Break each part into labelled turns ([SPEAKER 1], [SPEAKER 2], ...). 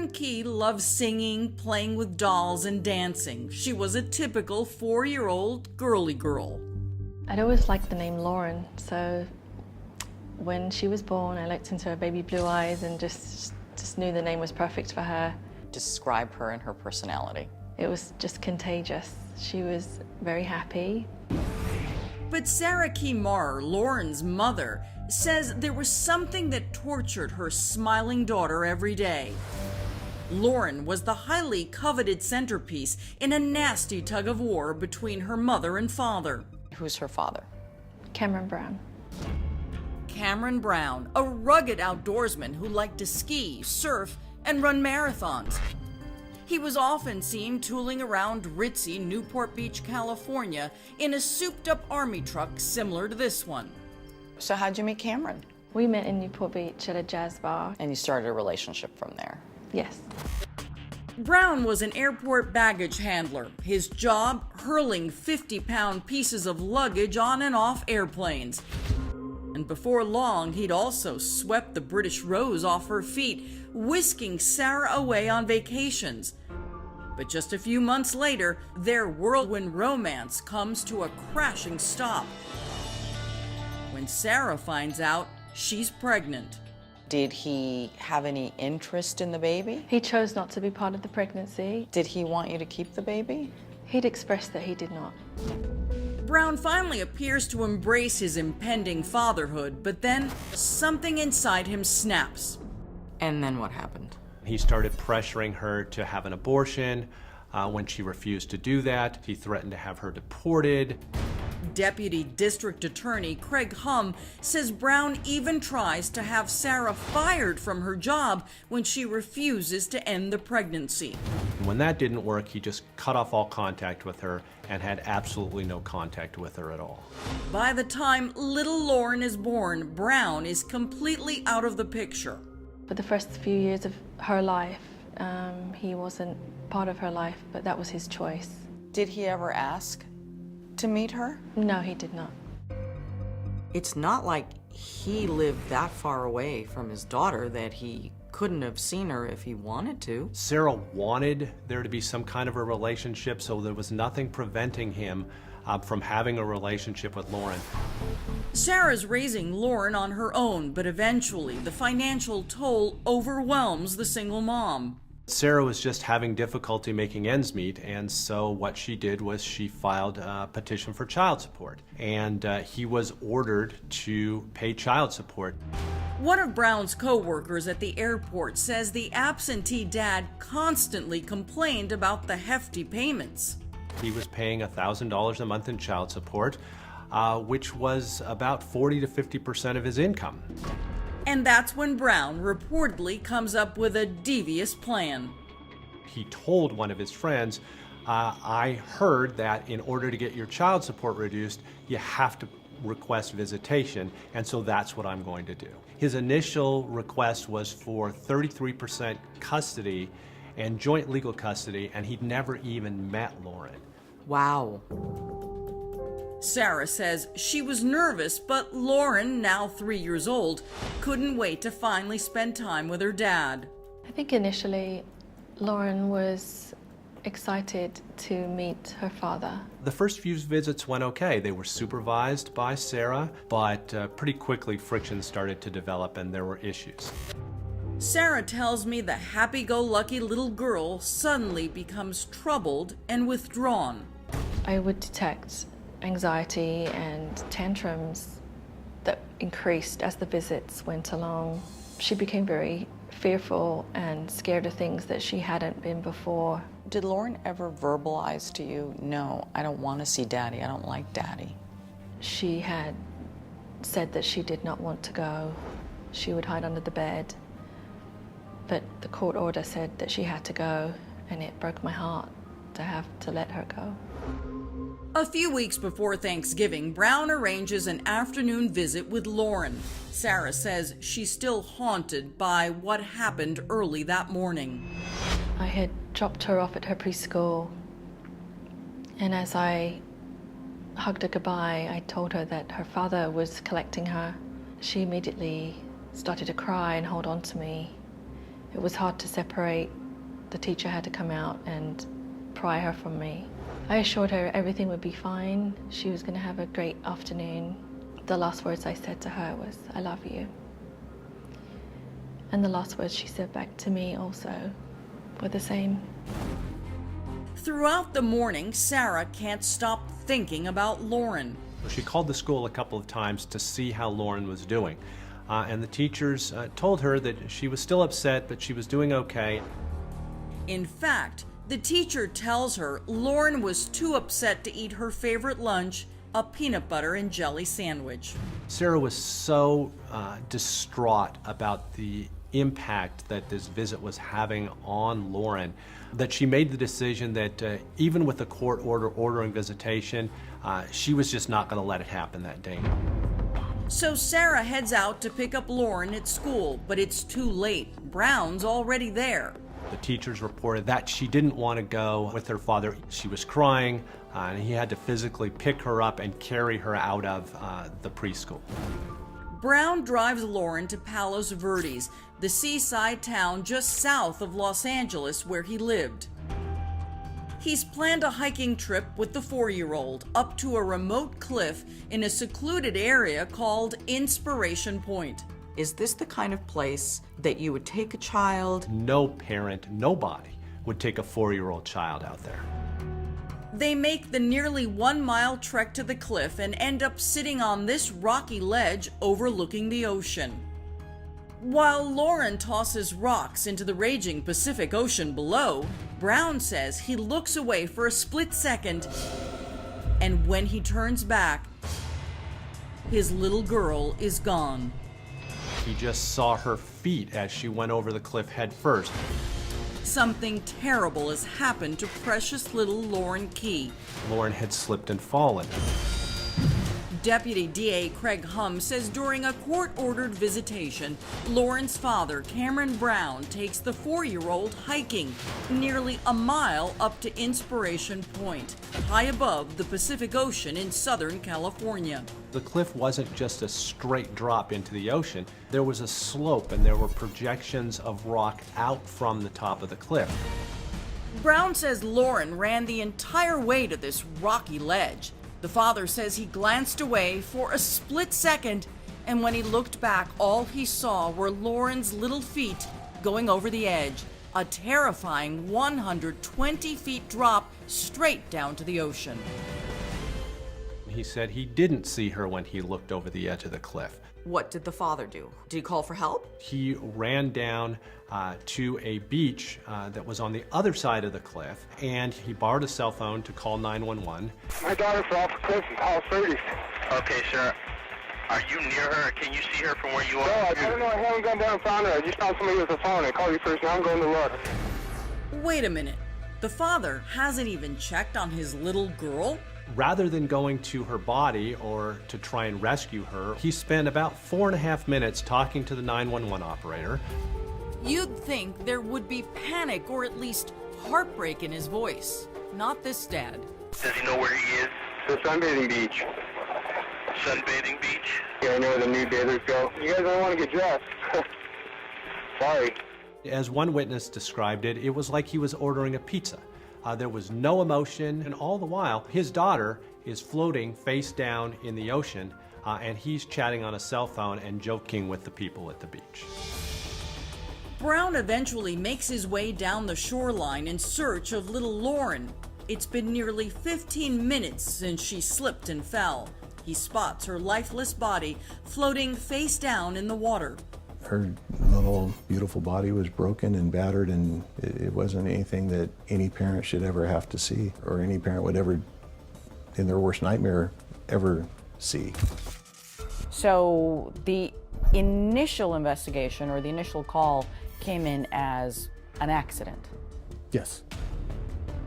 [SPEAKER 1] Lauren Key loved singing, playing with dolls, and dancing. She was a typical 4-year-old girly girl.
[SPEAKER 2] I'd always liked the name Lauren, so when she was born, I looked into her baby blue eyes and just knew the name was perfect for her.
[SPEAKER 3] Describe her and her personality.
[SPEAKER 2] It was just contagious. She was very happy.
[SPEAKER 1] But Sarah Key Marr, Lauren's mother, says there was something that tortured her smiling daughter every day. Lauren was the highly coveted centerpiece in a nasty tug-of-war between her mother and father.
[SPEAKER 3] Who's her father?
[SPEAKER 2] Cameron Brown.
[SPEAKER 1] Cameron Brown, a rugged outdoorsman who liked to ski, surf, and run marathons. He was often seen tooling around ritzy Newport Beach, California in a souped-up army truck similar to this one.
[SPEAKER 3] So how'd you meet Cameron?
[SPEAKER 2] We met in Newport Beach at a jazz bar.
[SPEAKER 3] And you started a relationship from there?
[SPEAKER 2] Yes.
[SPEAKER 1] Brown was an airport baggage handler, his job hurling 50-pound pieces of luggage on and off airplanes. And before long, he'd also swept the British Rose off her feet, whisking Sarah away on vacations. But just a few months later, their whirlwind romance comes to a crashing stop when Sarah finds out she's pregnant.
[SPEAKER 3] Did he have any interest in the baby?
[SPEAKER 2] He chose not to be part of the pregnancy.
[SPEAKER 3] Did he want you to keep the baby?
[SPEAKER 2] He'd expressed that he did not.
[SPEAKER 1] Brown finally appears to embrace his impending fatherhood, but then something inside him snaps.
[SPEAKER 3] And then what happened?
[SPEAKER 4] He started pressuring her to have an abortion. When she refused to do that, he threatened to have her deported.
[SPEAKER 1] Deputy District Attorney Craig Hum says Brown even tries to have Sarah fired from her job when she refuses to end the pregnancy.
[SPEAKER 4] And when that didn't work, he just cut off all contact with her and had absolutely no contact with her at all.
[SPEAKER 1] By the time little Lauren is born, Brown is completely out of the picture.
[SPEAKER 2] For the first few years of her life, he wasn't part of her life, but that was his choice.
[SPEAKER 3] Did he ever ask to meet her?
[SPEAKER 2] No, he did not.
[SPEAKER 5] It's not like he lived that far away from his daughter that he couldn't have seen her if he wanted to.
[SPEAKER 4] Sarah wanted there to be some kind of a relationship, so there was nothing preventing him from having a relationship with Lauren.
[SPEAKER 1] Sarah's raising Lauren on her own, but eventually the financial toll overwhelms the single mom.
[SPEAKER 4] Sarah was just having difficulty making ends meet, and so what she did was she filed a petition for child support, and he was ordered to pay child support.
[SPEAKER 1] One of Brown's co-workers at the airport says the absentee dad constantly complained about the hefty payments.
[SPEAKER 4] He was paying $1,000 a month in child support, which was about 40 to 50% of his income.
[SPEAKER 1] And that's when Brown reportedly comes up with a devious plan.
[SPEAKER 4] He told one of his friends, I heard that in order to get your child support reduced, you have to request visitation, and so that's what I'm going to do. His initial request was for 33% custody and joint legal custody, and he'd never even met Lauren.
[SPEAKER 5] Wow.
[SPEAKER 1] Sarah says she was nervous, but Lauren, now 3 years old, couldn't wait to finally spend time with her dad.
[SPEAKER 2] I think initially Lauren was excited to meet her father.
[SPEAKER 4] The first few visits went okay. They were supervised by Sarah, but pretty quickly friction started to develop and there were issues.
[SPEAKER 1] Sarah tells me the happy-go-lucky little girl suddenly becomes troubled and withdrawn.
[SPEAKER 2] I would detect anxiety and tantrums that increased as the visits went along. She became very fearful and scared of things that she hadn't been before.
[SPEAKER 3] Did Lauren ever verbalize to you, no, I don't want to see Daddy, I don't like Daddy?
[SPEAKER 2] She had said that she did not want to go. She would hide under the bed. But the court order said that she had to go, and it broke my heart to have to let her go.
[SPEAKER 1] A few weeks before Thanksgiving, Brown arranges an afternoon visit with Lauren. Sarah says she's still haunted by what happened early that morning.
[SPEAKER 2] I had dropped her off at her preschool, and as I hugged her goodbye, I told her that her father was collecting her. She immediately started to cry and hold on to me, It was hard to separate. The teacher had to come out and pry her from me. I assured her everything would be fine. She was going to have a great afternoon. The last words I said to her was, "I love you." And the last words she said back to me also were the same.
[SPEAKER 1] Throughout the morning, Sarah can't stop thinking about Lauren.
[SPEAKER 4] She called the school a couple of times to see how Lauren was doing. And the teachers told her that she was still upset, but she was doing okay.
[SPEAKER 1] In fact, the teacher tells her Lauren was too upset to eat her favorite lunch, a peanut butter and jelly sandwich.
[SPEAKER 4] Sarah was so distraught about the impact that this visit was having on Lauren that she made the decision that even with the court order ordering visitation, she was just not going to let it happen that day.
[SPEAKER 1] So Sarah heads out to pick up Lauren at school, but it's too late. Brown's already there.
[SPEAKER 4] The teachers reported that she didn't want to go with her father. She was crying, and he had to physically pick her up and carry her out of the preschool.
[SPEAKER 1] Brown drives Lauren to Palos Verdes, the seaside town just south of Los Angeles where he lived. He's planned a hiking trip with the 4-year-old up to a remote cliff in a secluded area called Inspiration Point.
[SPEAKER 5] Is this the kind of place that you would take a child?
[SPEAKER 4] No parent, nobody would take a 4-year-old child out there.
[SPEAKER 1] They make the nearly 1-mile trek to the cliff and end up sitting on this rocky ledge overlooking the ocean. While Lauren tosses rocks into the raging Pacific Ocean below, Brown says he looks away for a split second, and when he turns back, his little girl is gone.
[SPEAKER 4] He just saw her feet as she went over the cliff head first.
[SPEAKER 1] Something terrible has happened to precious little Lauren Key.
[SPEAKER 4] Lauren had slipped and fallen.
[SPEAKER 1] Deputy DA Craig Hum says during a court-ordered visitation, Lauren's father, Cameron Brown, takes the 4-year-old hiking nearly a mile up to Inspiration Point, high above the Pacific Ocean in Southern California.
[SPEAKER 4] The cliff wasn't just a straight drop into the ocean. There was a slope and there were projections of rock out from the top of the cliff.
[SPEAKER 1] Brown says Lauren ran the entire way to this rocky ledge. The father says he glanced away for a split second, and when he looked back, all he saw were Lauren's little feet going over the edge, a terrifying 120 feet drop straight down to the ocean.
[SPEAKER 4] He said he didn't see her when he looked over the edge of the cliff.
[SPEAKER 5] What did the father do? Did he call for help?
[SPEAKER 4] He ran down to a beach that was on the other side of the cliff, and he borrowed a cell phone to call 911.
[SPEAKER 6] My daughter fell off the cliff in Palos Verdes.
[SPEAKER 7] Okay, sir. Are you near her? Can you see her from where you are?
[SPEAKER 6] No, I don't know. I haven't gone down and found her. I just found somebody with a phone. I called you first. Now I'm going to look.
[SPEAKER 1] Wait a minute. The father hasn't even checked on his little girl?
[SPEAKER 4] Rather than going to her body or to try and rescue her, he spent about 4.5 minutes talking to the 911 operator.
[SPEAKER 1] You'd think there would be panic or at least heartbreak in his voice. Not this dad.
[SPEAKER 7] Does he know where he is?
[SPEAKER 6] The sunbathing beach.
[SPEAKER 7] Sunbathing beach?
[SPEAKER 6] Yeah, I know where the nude bathers go. You guys don't want to get dressed. Sorry.
[SPEAKER 4] As one witness described it, it was like he was ordering a pizza. There was no emotion, and all the while, his daughter is floating face down in the ocean, and he's chatting on a cell phone and joking with the people at the beach.
[SPEAKER 1] Brown eventually makes his way down the shoreline in search of little Lauren. It's been nearly 15 minutes since she slipped and fell. He spots her lifeless body floating face down in the water.
[SPEAKER 8] Her little beautiful body was broken and battered, and it wasn't anything that any parent should ever have to see, or any parent would ever, in their worst nightmare, ever see.
[SPEAKER 3] So the initial investigation or the initial call came in as an accident.
[SPEAKER 8] Yes.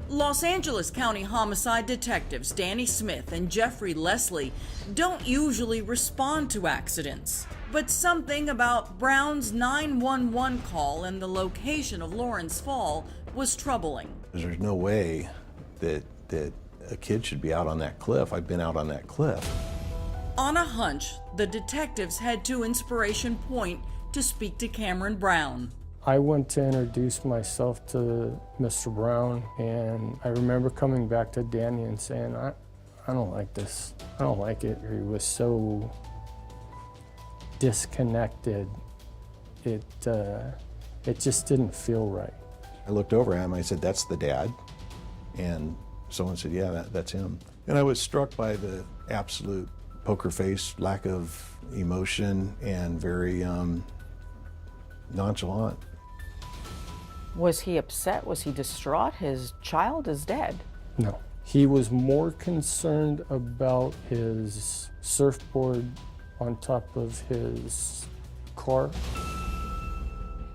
[SPEAKER 1] Los Angeles County homicide detectives Danny Smith and Jeffrey Leslie don't usually respond to accidents. But something about Brown's 911 call and the location of Lauren's fall was troubling.
[SPEAKER 8] There's no way that a kid should be out on that cliff. I've been out on that cliff.
[SPEAKER 1] On a hunch, the detectives head to Inspiration Point to speak to Cameron Brown.
[SPEAKER 9] I went to introduce myself to Mr. Brown, and I remember coming back to Danny and saying, I don't like this. I don't like it. He was so disconnected. It just didn't feel right.
[SPEAKER 8] I looked over at him, I said, "That's the dad?" And someone said, "Yeah, that's him." And I was struck by the absolute poker face, lack of emotion, and very nonchalant.
[SPEAKER 3] Was he upset? Was he distraught? His child is dead.
[SPEAKER 9] No. He was more concerned about his surfboard on top of his car.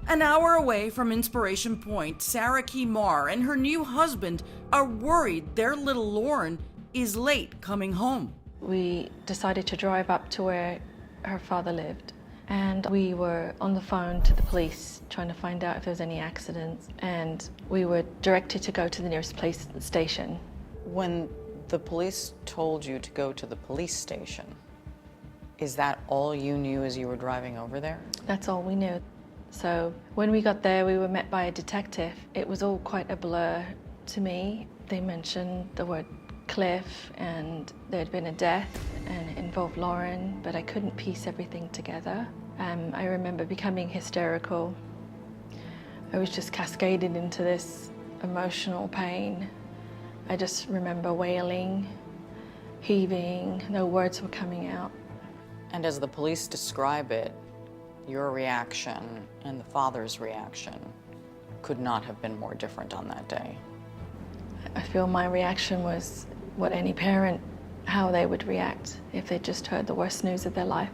[SPEAKER 1] An hour away from Inspiration Point, Sarah Kimar and her new husband are worried their little Lauren is late coming home.
[SPEAKER 2] We decided to drive up to where her father lived, and we were on the phone to the police trying to find out if there was any accidents, and we were directed to go to the nearest police station.
[SPEAKER 5] When the police told you to go to the police station, is that all you knew as you were driving over there?
[SPEAKER 2] That's all we knew. So when we got there, we were met by a detective. It was all quite a blur to me. They mentioned the word Cliff, and there had been a death, and it involved Lauren, but I couldn't piece everything together. I remember becoming hysterical. I was just cascaded into this emotional pain. I just remember wailing, heaving, no words were coming out.
[SPEAKER 5] And as the police describe it, your reaction and the father's reaction could not have been more different on that day.
[SPEAKER 2] I feel my reaction was what any parent, how they would react if they just heard the worst news of their life.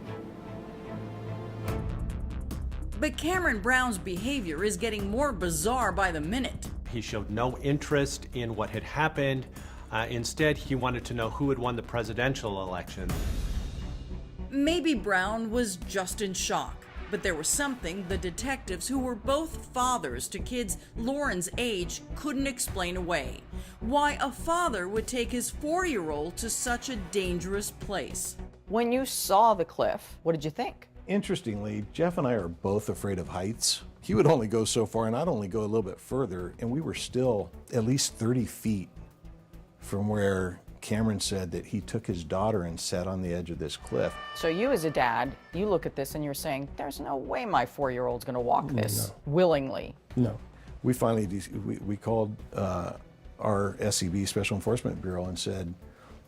[SPEAKER 1] But Cameron Brown's behavior is getting more bizarre by the minute.
[SPEAKER 4] He showed no interest in what had happened. Instead, he wanted to know who had won the presidential election.
[SPEAKER 1] Maybe Brown was just in shock, but there was something the detectives, who were both fathers to kids Lauren's age, couldn't explain away. Why a father would take his 4-year-old to such a dangerous place.
[SPEAKER 3] When you saw the cliff, what did you think?
[SPEAKER 8] Interestingly, Jeff and I are both afraid of heights. He would only go so far, and I'd only go a little bit further, and we were still at least 30 feet from where Cameron said that he took his daughter and sat on the edge of this cliff.
[SPEAKER 3] So you as a dad, you look at this and you're saying, there's no way my 4-year-old's gonna walk this willingly.
[SPEAKER 8] No. We finally, we called our SEB, Special Enforcement Bureau, and said,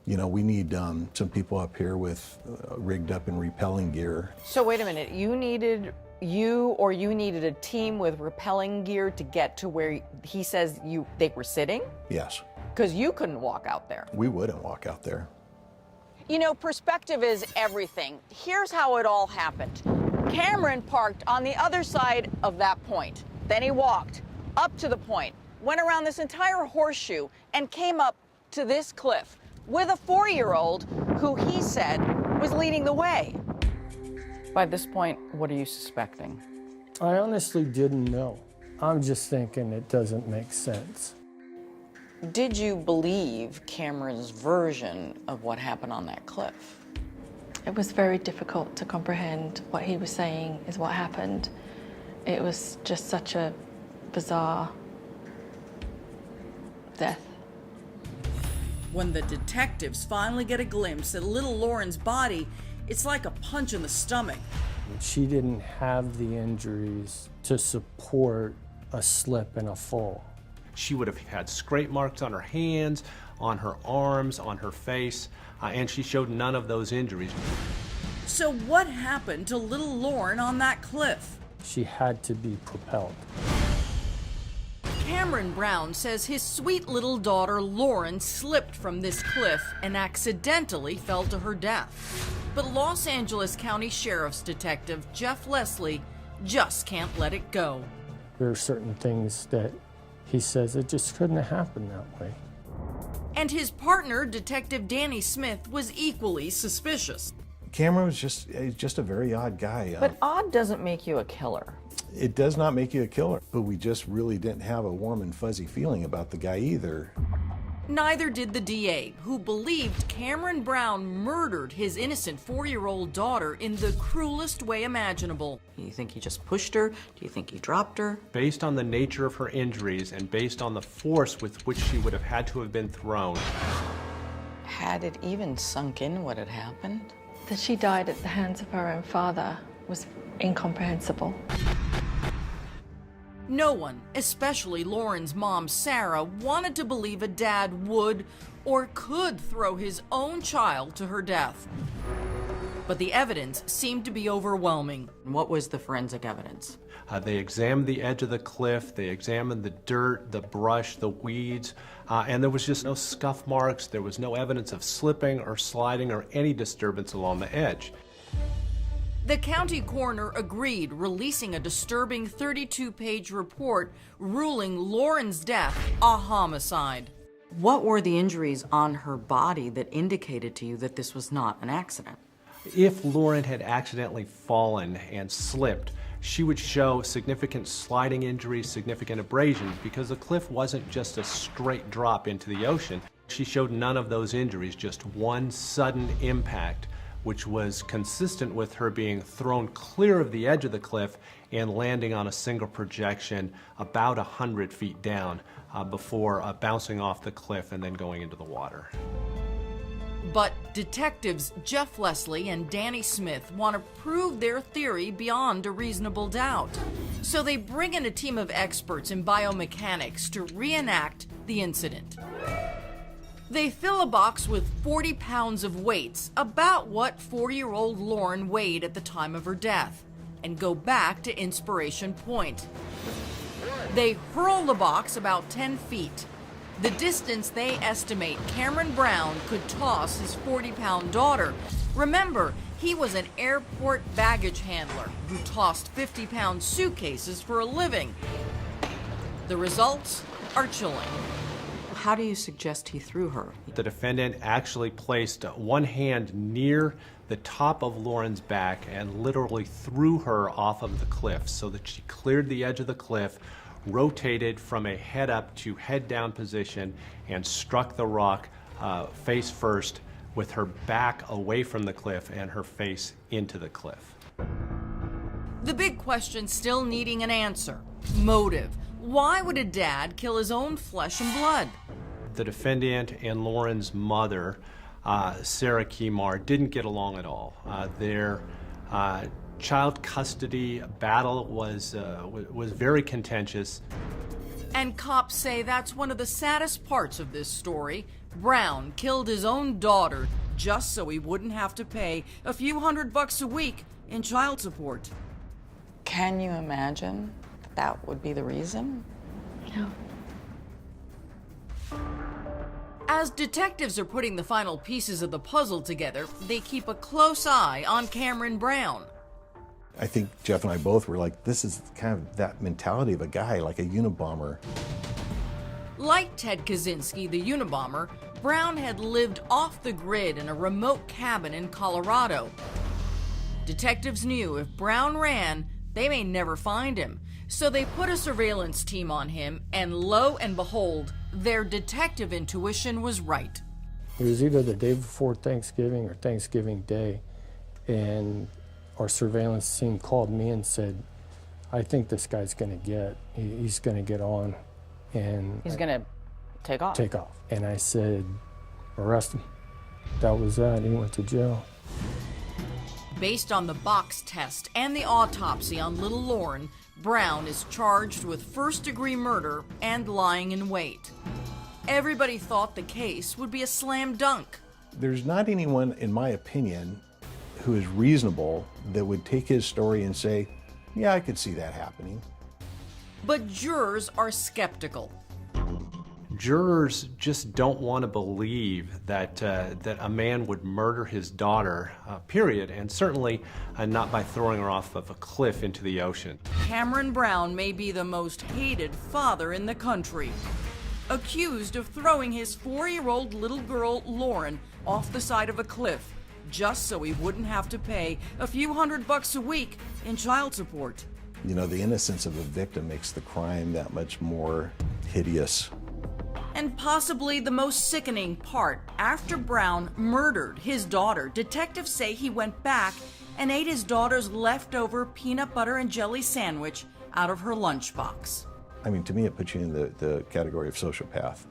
[SPEAKER 8] you know, we need some people up here with rigged up and rappelling gear.
[SPEAKER 3] So wait a minute, you needed a team with rappelling gear to get to where he says they were sitting?
[SPEAKER 8] Yes.
[SPEAKER 3] Because you couldn't walk out there.
[SPEAKER 8] We wouldn't walk out there.
[SPEAKER 3] You know, perspective is everything. Here's how it all happened. Cameron parked on the other side of that point. Then he walked up to the point, went around this entire horseshoe, and came up to this cliff with a 4-year-old who he said was leading the way. By this point, what are you suspecting?
[SPEAKER 9] I honestly didn't know. I'm just thinking it doesn't make sense.
[SPEAKER 5] Did you believe Cameron's version of what happened on that cliff?
[SPEAKER 2] It was very difficult to comprehend what he was saying is what happened. It was just such a bizarre death.
[SPEAKER 1] When the detectives finally get a glimpse at little Lauren's body, it's like a punch in the stomach.
[SPEAKER 9] She didn't have the injuries to support a slip and a fall.
[SPEAKER 4] She would have had scrape marks on her hands, on her arms, on her face, and she showed none of those injuries.
[SPEAKER 1] So what happened to little Lauren on that cliff?
[SPEAKER 9] She had to be propelled.
[SPEAKER 1] Cameron Brown says his sweet little daughter Lauren slipped from this cliff and accidentally fell to her death. But Los Angeles County Sheriff's Detective Jeff Leslie just can't let it go.
[SPEAKER 9] There are certain things that he says it just couldn't have happened that way.
[SPEAKER 1] And his partner, Detective Danny Smith, was equally suspicious.
[SPEAKER 8] Cameron was just a very odd guy.
[SPEAKER 3] But odd doesn't make you a killer.
[SPEAKER 8] It does not make you a killer, but we just really didn't have a warm and fuzzy feeling about the guy either.
[SPEAKER 1] Neither did the DA, who believed Cameron Brown murdered his innocent 4-year-old daughter in the cruelest way imaginable.
[SPEAKER 5] Do you think he just pushed her? Do you think he dropped her?
[SPEAKER 4] Based on the nature of her injuries and based on the force with which she would have had to have been thrown.
[SPEAKER 5] Had it even sunk in what had happened?
[SPEAKER 2] That she died at the hands of her own father was incomprehensible.
[SPEAKER 1] No one, especially Lauren's mom, Sarah, wanted to believe a dad would or could throw his own child to her death. But the evidence seemed to be overwhelming.
[SPEAKER 5] What was the forensic evidence?
[SPEAKER 4] They examined the edge of the cliff, they examined the dirt, the brush, the weeds, and there was just no scuff marks, there was no evidence of slipping or sliding or any disturbance along the edge.
[SPEAKER 1] The county coroner agreed, releasing a disturbing 32-page report ruling Lauren's death a homicide.
[SPEAKER 5] What were the injuries on her body that indicated to you that this was not an accident?
[SPEAKER 4] If Lauren had accidentally fallen and slipped, she would show significant sliding injuries, significant abrasions, because the cliff wasn't just a straight drop into the ocean. She showed none of those injuries, just one sudden impact, which was consistent with her being thrown clear of the edge of the cliff and landing on a single projection about 100 feet down before bouncing off the cliff and then going into the water.
[SPEAKER 1] But detectives Jeff Leslie and Danny Smith want to prove their theory beyond a reasonable doubt. So they bring in a team of experts in biomechanics to reenact the incident. They fill a box with 40 pounds of weights, about what 4-year-old Lauren weighed at the time of her death, and go back to Inspiration Point. They hurl the box about 10 feet, the distance they estimate Cameron Brown could toss his 40-pound daughter. Remember, he was an airport baggage handler who tossed 50-pound suitcases for a living. The results are chilling.
[SPEAKER 5] How do you suggest he threw her?
[SPEAKER 4] The defendant actually placed one hand near the top of Lauren's back and literally threw her off of the cliff so that she cleared the edge of the cliff, rotated from a head up to head down position, and struck the rock face first with her back away from the cliff and her face into the cliff.
[SPEAKER 1] The big question still needing an answer: motive. Why would a dad kill his own flesh and blood?
[SPEAKER 4] The defendant and Lauren's mother, Sarah Kemar, didn't get along at all. Their child custody battle was very contentious.
[SPEAKER 1] And cops say that's one of the saddest parts of this story. Brown killed his own daughter just so he wouldn't have to pay a few $100 a week in child support.
[SPEAKER 5] Can you imagine that would be the reason?
[SPEAKER 2] No.
[SPEAKER 1] As detectives are putting the final pieces of the puzzle together, they keep a close eye on Cameron Brown.
[SPEAKER 8] I think Jeff and I both were like, this is kind of that mentality of a guy, like a Unabomber.
[SPEAKER 1] Like Ted Kaczynski, the Unabomber, Brown had lived off the grid in a remote cabin in Colorado. Detectives knew if Brown ran, they may never find him. So they put a surveillance team on him, and lo and behold, their detective intuition was right.
[SPEAKER 9] It was either the day before Thanksgiving or Thanksgiving Day, and our surveillance team called me and said, I think this guy's he's gonna get on, and
[SPEAKER 5] He's gonna take off.
[SPEAKER 9] take off. And I said, arrest him. That was that. He went to jail.
[SPEAKER 1] Based on the box test and the autopsy on little Lauren, Brown is charged with first-degree murder and lying in wait. Everybody thought the case would be a slam dunk.
[SPEAKER 8] There's not anyone, in my opinion, who is reasonable that would take his story and say, yeah, I could see that happening.
[SPEAKER 1] But jurors are skeptical.
[SPEAKER 4] Jurors just don't want to believe that a man would murder his daughter, period, and certainly not by throwing her off of a cliff into the ocean.
[SPEAKER 1] Cameron Brown may be the most hated father in the country. Accused of throwing his 4-year-old little girl, Lauren, off the side of a cliff just so he wouldn't have to pay a few $100 a week in child support.
[SPEAKER 8] You know, the innocence of the victim makes the crime that much more hideous.
[SPEAKER 1] And possibly the most sickening part, after Brown murdered his daughter, detectives say he went back and ate his daughter's leftover peanut butter and jelly sandwich out of her lunchbox.
[SPEAKER 8] I mean, to me, it puts you in the category of sociopath.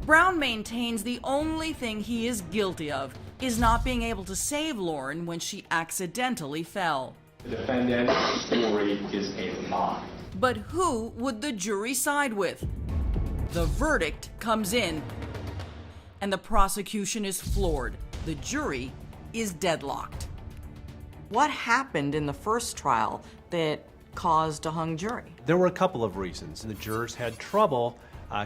[SPEAKER 1] Brown maintains the only thing he is guilty of is not being able to save Lauren when she accidentally fell.
[SPEAKER 10] The defendant's story is a lie.
[SPEAKER 1] But who would the jury side with? The verdict comes in, and the prosecution is floored. The jury is deadlocked.
[SPEAKER 5] What happened in the first trial that caused a hung jury?
[SPEAKER 4] There were a couple of reasons. The jurors had trouble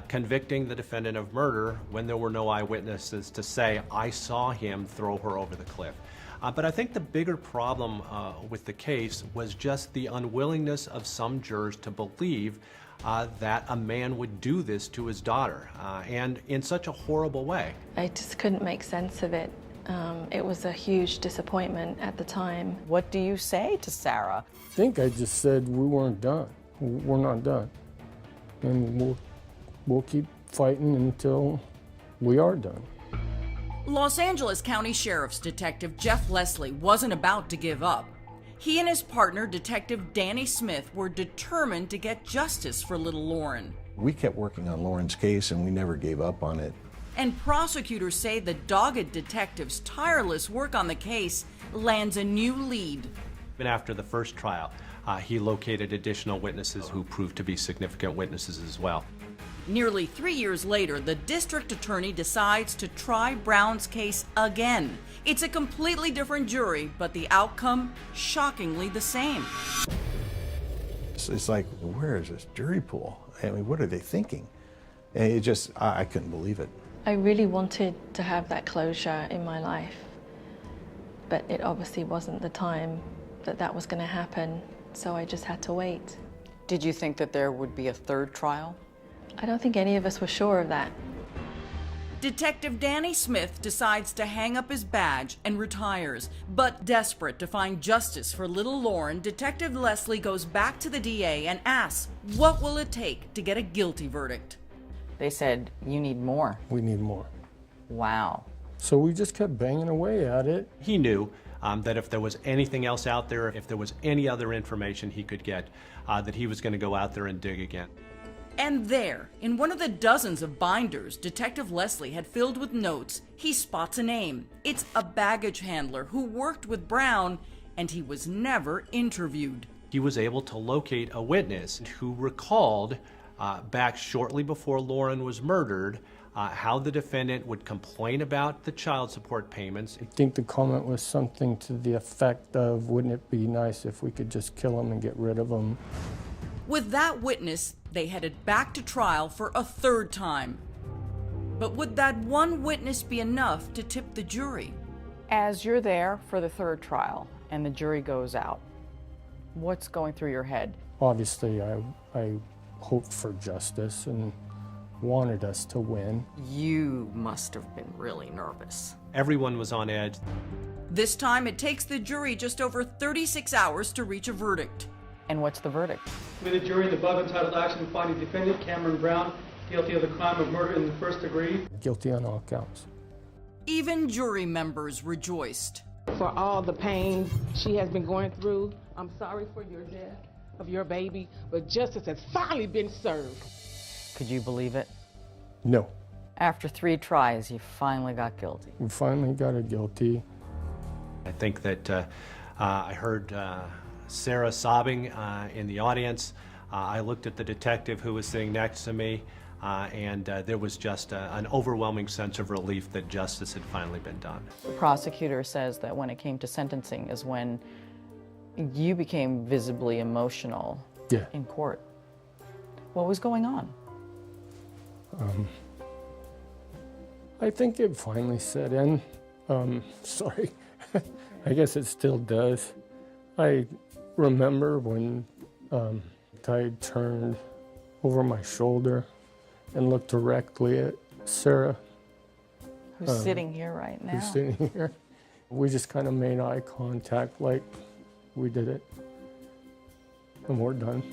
[SPEAKER 4] convicting the defendant of murder when there were no eyewitnesses to say, I saw him throw her over the cliff. But I think the bigger problem with the case was just the unwillingness of some jurors to believe that a man would do this to his daughter, and in such a horrible way.
[SPEAKER 2] I just couldn't make sense of it. It was a huge disappointment at the time.
[SPEAKER 3] What do you say to Sarah?
[SPEAKER 9] I think I just said we weren't done. We're not done. And we'll keep fighting until we are done.
[SPEAKER 1] Los Angeles County Sheriff's Detective Jeff Leslie wasn't about to give up. He and his partner, Detective Danny Smith, were determined to get justice for little Lauren.
[SPEAKER 8] We kept working on Lauren's case and we never gave up on it.
[SPEAKER 1] And prosecutors say the dogged detective's tireless work on the case lands a new lead.
[SPEAKER 4] And after the first trial, he located additional witnesses who proved to be significant witnesses as well.
[SPEAKER 1] Nearly 3 years later, the district attorney decides to try Brown's case again. It's a completely different jury, but the outcome shockingly the same.
[SPEAKER 8] It's like, where is this jury pool? I mean, what are they thinking? And it just, I couldn't believe it.
[SPEAKER 2] I really wanted to have that closure in my life, but it obviously wasn't the time that was going to happen, so I just had to wait.
[SPEAKER 5] Did you think that there would be a third trial?
[SPEAKER 2] I don't think any of us were sure of that.
[SPEAKER 1] Detective Danny Smith decides to hang up his badge and retires. But desperate to find justice for little Lauren, Detective Leslie goes back to the DA and asks, what will it take to get a guilty verdict?
[SPEAKER 5] They said, you need more.
[SPEAKER 9] We need more.
[SPEAKER 5] Wow.
[SPEAKER 9] So we just kept banging away at it.
[SPEAKER 4] He knew that if there was anything else out there, if there was any other information he could get, that he was going to go out there and dig again.
[SPEAKER 1] And there, in one of the dozens of binders Detective Leslie had filled with notes, he spots a name. It's a baggage handler who worked with Brown, and he was never interviewed.
[SPEAKER 4] He was able to locate a witness who recalled back shortly before Lauren was murdered how the defendant would complain about the child support payments.
[SPEAKER 9] I think the comment was something to the effect of, wouldn't it be nice if we could just kill him and get rid of him?
[SPEAKER 1] With that witness, they headed back to trial for a third time. But would that one witness be enough to tip the jury?
[SPEAKER 3] As you're there for the third trial and the jury goes out, what's going through your head?
[SPEAKER 9] Obviously, I hoped for justice and wanted us to win.
[SPEAKER 5] You must have been really nervous.
[SPEAKER 4] Everyone was on edge.
[SPEAKER 1] This time, it takes the jury just over 36 hours to reach a verdict.
[SPEAKER 3] And what's the verdict?
[SPEAKER 11] With the jury, the above entitled action finding defendant Cameron Brown guilty of the crime of murder in the first degree.
[SPEAKER 9] Guilty on all counts.
[SPEAKER 1] Even jury members rejoiced.
[SPEAKER 12] For all the pain she has been going through, I'm sorry for your death of your baby, but justice has finally been served.
[SPEAKER 5] Could you believe it?
[SPEAKER 9] No.
[SPEAKER 5] After 3 tries, you finally got guilty.
[SPEAKER 9] We finally got her guilty.
[SPEAKER 4] I think that I heard Sarah sobbing in the audience. I looked at the detective who was sitting next to me, and there was just an overwhelming sense of relief that justice had finally been done.
[SPEAKER 5] The prosecutor says that when it came to sentencing is when you became visibly emotional in court. What was going on?
[SPEAKER 9] I think it finally set in. Sorry, I guess it still does. I remember when I turned over my shoulder and looked directly at Sarah.
[SPEAKER 5] Who's sitting here right now.
[SPEAKER 9] Who's sitting here. We just kind of made eye contact like we did it. And we're done.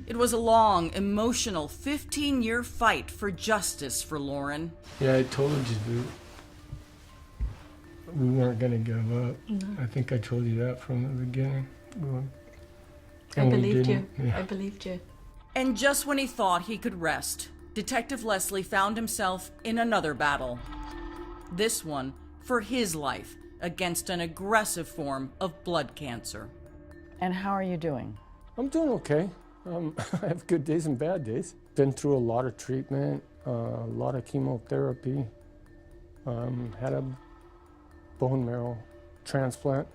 [SPEAKER 1] It was a long, emotional 15-year fight for justice for Lauren.
[SPEAKER 9] Yeah, I told you we weren't going to give up.
[SPEAKER 2] No.
[SPEAKER 9] I think I told you that from the beginning.
[SPEAKER 2] I believed you.
[SPEAKER 9] Yeah.
[SPEAKER 2] I believed you.
[SPEAKER 1] And just when he thought he could rest, Detective Leslie found himself in another battle. This one for his life against an aggressive form of blood cancer.
[SPEAKER 5] And how are you doing?
[SPEAKER 9] I'm doing okay. I have good days and bad days. Been through a lot of treatment, a lot of chemotherapy. Had a bone marrow transplant.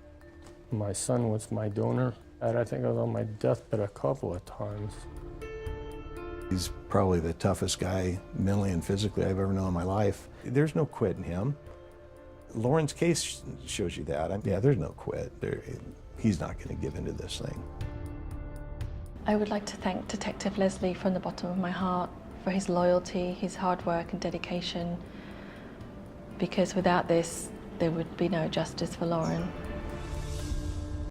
[SPEAKER 9] My son was my donor. I think I was on my deathbed a couple of times.
[SPEAKER 8] He's probably the toughest guy mentally and physically I've ever known in my life. There's no quit in him. Lauren's case shows you that. Yeah, there's no quit. He's not going to give into this thing.
[SPEAKER 2] I would like to thank Detective Leslie from the bottom of my heart for his loyalty, his hard work and dedication, because without this, there would be no justice for Lauren.